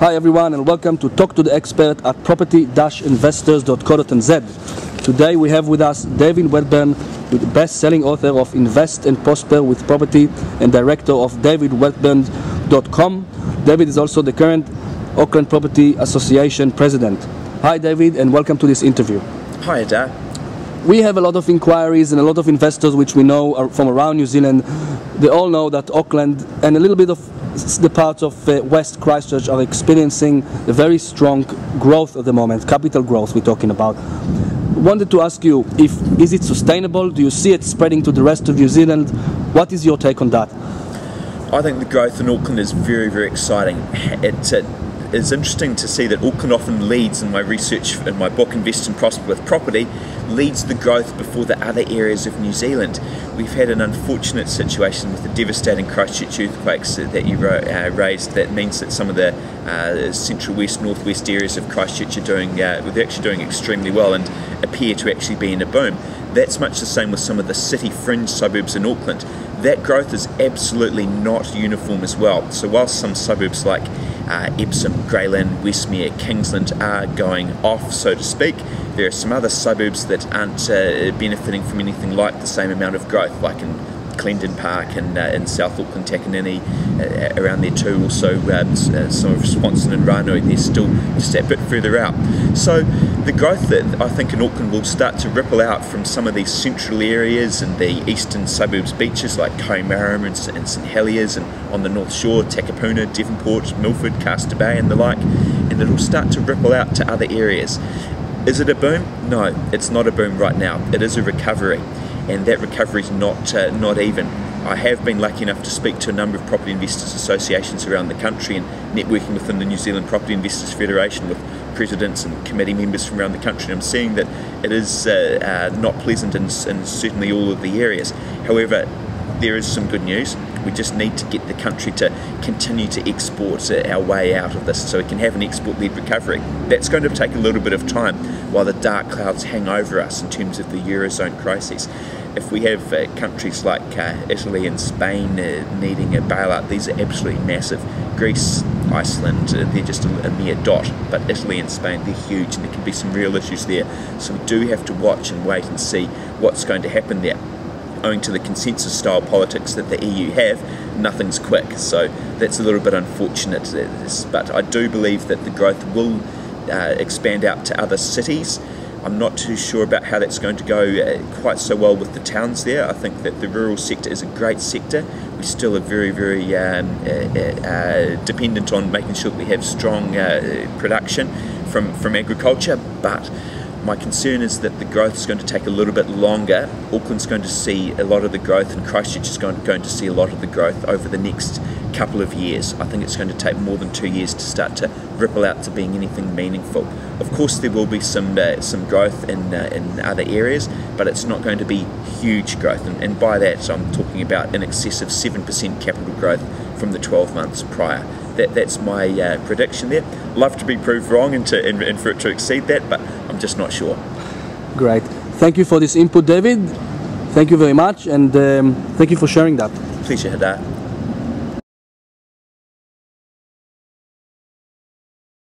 Hi everyone and welcome to Talk to the Expert at property-investors.co.nz. Today we have with us David Wedburn, the best-selling author of Invest and Prosper with Property and director of davidwedburn.com. David is also the current Auckland Property Association president. Hi David and welcome to this interview. Hi Ada. We have a lot of inquiries and a lot of investors which we know are from around New Zealand. They all know that Auckland and a little bit of the parts of West Christchurch are experiencing a very strong growth at the moment, capital growth we're talking about. Wanted to ask you, is it sustainable? Do you see it spreading to the rest of New Zealand? What is your take on that? I think the growth in Auckland is very, very exciting. It's interesting to see that Auckland often leads, in my research in my book Invest and Prosper with Property, leads the growth before the other areas of New Zealand. We've had an unfortunate situation with the devastating Christchurch earthquakes that you raised. That means that some of the central west, northwest areas of Christchurch are they're actually doing extremely well and appear to actually be in a boom. That's much the same with some of the city fringe suburbs in Auckland. That growth is absolutely not uniform as well. So whilst some suburbs like Epsom, Greyland, Westmere, Kingsland are going off, so to speak, there are some other suburbs that aren't benefiting from anything like the same amount of growth, like in Clendon Park and in South Auckland, Takanini, around there too. Also some of Swanson and Ranui, they're still just a bit further out. So the growth that I think in Auckland will start to ripple out from some of these central areas and the eastern suburbs beaches like Komaram and St Heliers, and on the North Shore, Takapuna, Devonport, Milford, Castor Bay and the like, and it'll start to ripple out to other areas. Is it a boom? No, it's not a boom right now. It is a recovery, and that recovery is not even. I have been lucky enough to speak to a number of property investors associations around the country and networking within the New Zealand Property Investors Federation with presidents and committee members from around the country, and I'm seeing that it is not pleasant in certainly all of the areas. However, there is some good news. We just need to get the country to continue to export our way out of this so we can have an export-led recovery. That's going to take a little bit of time while the dark clouds hang over us in terms of the Eurozone crisis. If we have countries like Italy and Spain needing a bailout, these are absolutely massive. Greece, Iceland, they're just a mere dot, but Italy and Spain, they're huge, and there can be some real issues there. So we do have to watch and wait and see what's going to happen there. Owing to the consensus-style politics that the EU have, nothing's quick, so that's a little bit unfortunate. But I do believe that the growth will expand out to other cities. I'm not too sure about how that's going to go quite so well with the towns there. I think that the rural sector is a great sector. We still are very, very dependent on making sure that we have strong production from agriculture, but my concern is that the growth is going to take a little bit longer. Auckland's going to see a lot of the growth, and Christchurch is going to see a lot of the growth over the next couple of years. I think it's going to take more than 2 years to start to ripple out to being anything meaningful. Of course, there will be some growth in other areas, but it's not going to be huge growth. And by that, I'm talking about in excess of 7% capital growth from the 12 months prior. That's my prediction there. Love to be proved wrong and for it to exceed that, but I'm just not sure. Great. Thank you for this input, David. Thank you very much, and thank you for sharing that. Pleasure, Hadar.